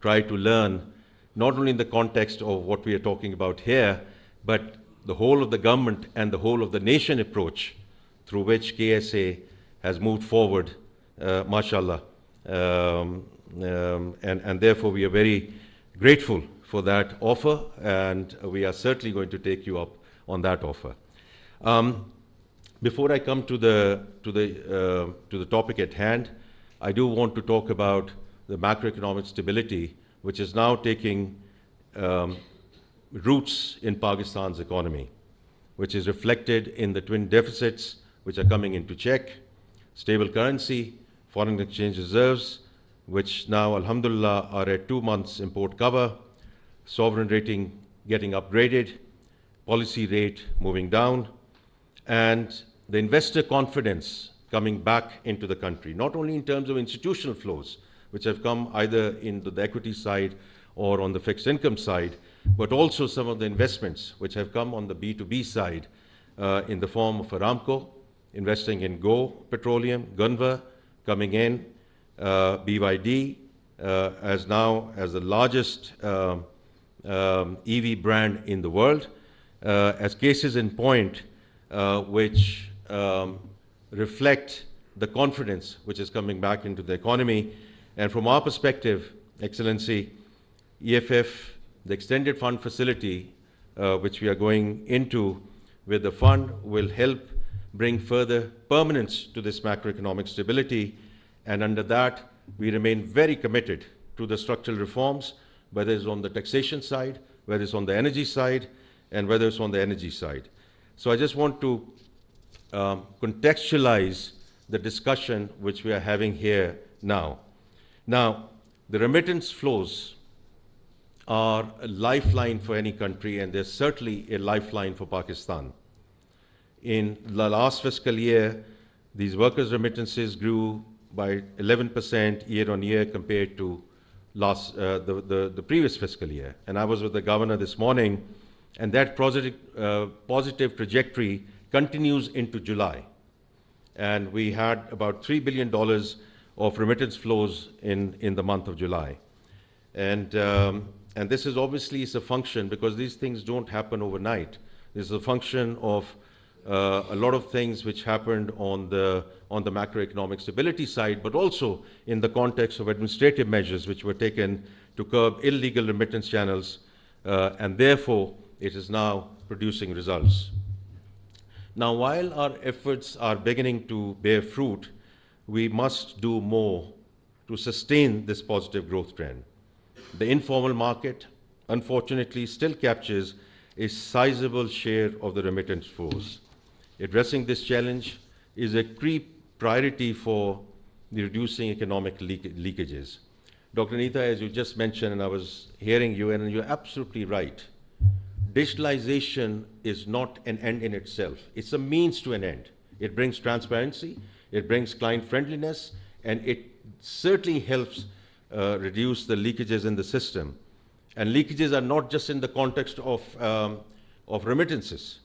try to learn, not only in the context of what we are talking about here, but the whole of the government and the whole of the nation approach through which KSA has moved forward, mashallah. And therefore, we are very grateful for that offer, and we are certainly going to take you up on that offer. Before I come to the topic at hand, I do want to talk about the macroeconomic stability, which is now taking roots in Pakistan's economy, which is reflected in the twin deficits which are coming into check, stable currency, foreign exchange reserves, which now, alhamdulillah, are at 2 months import cover, sovereign rating getting upgraded, policy rate moving down, and the investor confidence coming back into the country, not only in terms of institutional flows, which have come either into the equity side or on the fixed income side, but also some of the investments which have come on the B2B side in the form of Aramco, investing in Go Petroleum, Gunvor coming in, BYD as the largest EV brand in the world, as cases in point which reflect the confidence which is coming back into the economy. And from our perspective, Excellency, EFF, the extended fund facility, which we are going into with the fund, will help bring further permanence to this macroeconomic stability. And under that, we remain very committed to the structural reforms, whether it's on the taxation side, whether it's on the energy side, and whether it's on the energy side. So I just want to contextualize the discussion which we are having here now. Now, the remittance flows are a lifeline for any country, and they're certainly a lifeline for Pakistan. In the last fiscal year, these workers' remittances grew by 11% year on year compared to the previous fiscal year. And I was with the governor this morning, and that positive trajectory continues into July. And we had about $3 billion of remittance flows in the month of July. And this is obviously a function, because these things don't happen overnight. This is a function of a lot of things which happened on the macroeconomic stability side, but also in the context of administrative measures which were taken to curb illegal remittance channels, and therefore it is now producing results. Now, while our efforts are beginning to bear fruit, we must do more to sustain this positive growth trend. The informal market, unfortunately, still captures a sizable share of the remittance flows. Addressing this challenge is a key priority for the reducing economic leakages. Dr. Neeta, as you just mentioned, and I was hearing you, and you're absolutely right, digitalization is not an end in itself. It's a means to an end. It brings transparency, it brings client friendliness, and it certainly helps reduce the leakages in the system. And leakages are not just in the context of remittances.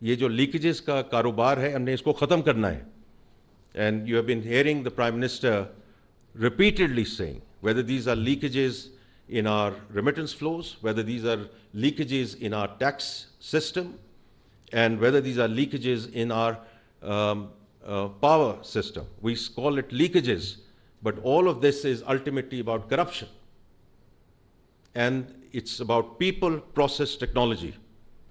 ये जो leakages का कारोबार है, हमने इसको ख़त्म करना है. And you have been hearing the Prime Minister repeatedly saying, whether these are leakages in our remittance flows, whether these are leakages in our tax system, and whether these are leakages in our power system. We call it leakages, but all of this is ultimately about corruption. And it's about people, process, technology.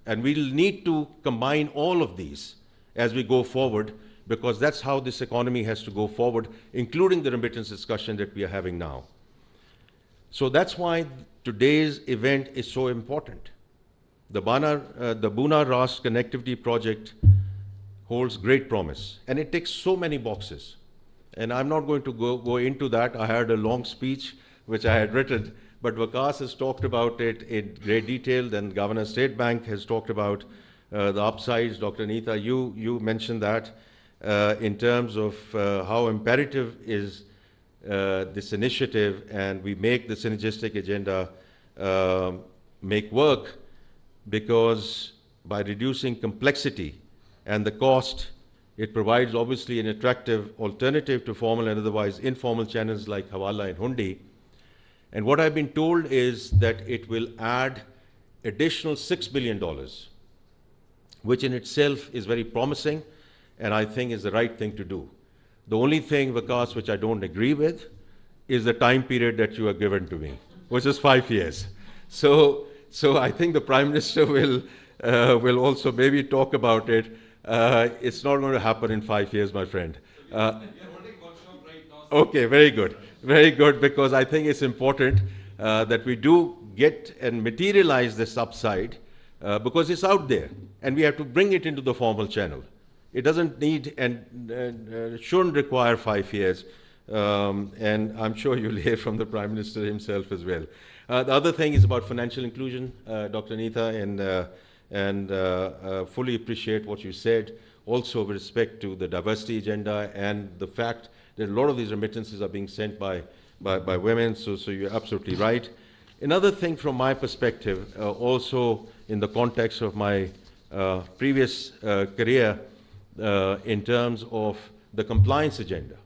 And we'll need to combine all of these as we go forward, because that's how this economy has to go forward, including the remittance discussion that we are having now. So that's why today's event is so important. The Buna Rast Connectivity Project holds great promise, and it ticks so many boxes. And I'm not going to go into that. I had a long speech which I had written, but Vikas has talked about it in great detail. Then Governor State Bank has talked about the upsides. Dr. Neeta, you mentioned that in terms of how imperative is this initiative, and we make the synergistic agenda make work, because by reducing complexity and the cost, it provides obviously an attractive alternative to formal and otherwise informal channels like Hawala and Hundi. And what I've been told is that it will add additional $6 billion, which in itself is very promising and I think is the right thing to do. The only thing, Vikas, which I don't agree with is the time period that you have given to me, which is 5 years. So I think the Prime Minister will also maybe talk about it. It's not going to happen in 5 years, my friend. We are holding workshop right now. Okay, very good, because I think it's important that we do get and materialize this upside because it's out there, and we have to bring it into the formal channel. It doesn't need and shouldn't require 5 years, and I'm sure you'll hear from the Prime Minister himself as well. The other thing is about financial inclusion, Dr. Neeta, and fully appreciate what you said. Also with respect to the diversity agenda and the fact that a lot of these remittances are being sent by women, so you're absolutely right. Another thing from my perspective, also in the context of my previous career, in terms of the compliance agenda,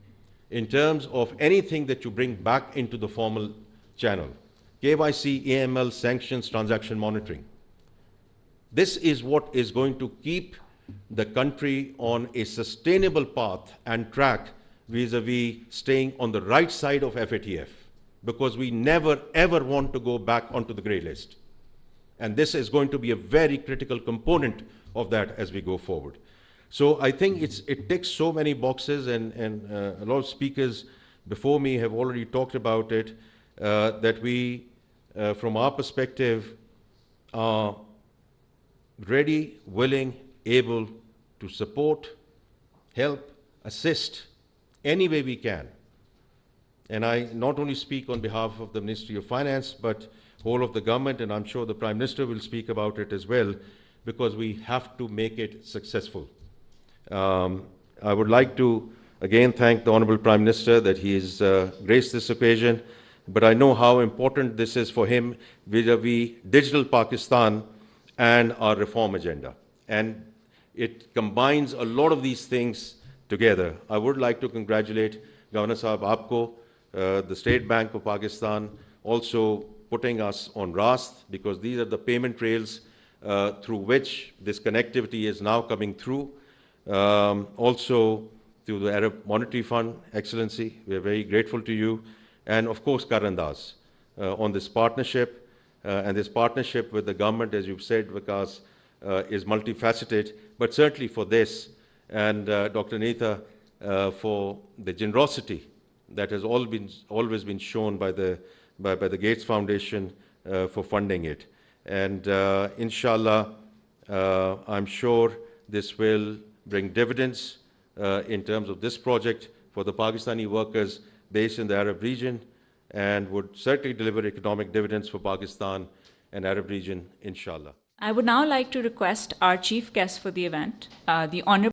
in terms of anything that you bring back into the formal channel, KYC, AML, sanctions, transaction monitoring. This is what is going to keep the country on a sustainable path and track vis-a-vis staying on the right side of FATF, because we never ever want to go back onto the grey list. And this is going to be a very critical component of that as we go forward. So I think it ticks so many boxes, and a lot of speakers before me have already talked about it, that we, from our perspective, are ready, willing, able to support, help, assist any way we can. And I not only speak on behalf of the Ministry of Finance, but whole of the government, and I'm sure the Prime Minister will speak about it as well, because we have to make it successful. I would like to again thank the Honourable Prime Minister that he has graced this occasion, but I know how important this is for him vis-a-vis digital Pakistan and our reform agenda. And it combines a lot of these things together. I would like to congratulate Governor Sahab Aapko, the State Bank of Pakistan, also putting us on RAST, because these are the payment rails through which this connectivity is now coming through. Also to the Arab Monetary Fund, Excellency, we are very grateful to you. And of course, Karandas, on this partnership. And this partnership with the government, as you've said, Vikas, is multifaceted, but certainly for this, and Dr. Neeta, for the generosity that has always been shown by the Gates Foundation for funding it. And inshallah, I'm sure this will bring dividends in terms of this project for the Pakistani workers based in the Arab region, and would certainly deliver economic dividends for Pakistan and Arab region, inshallah. I would now like to request our chief guest for the event, the Honorable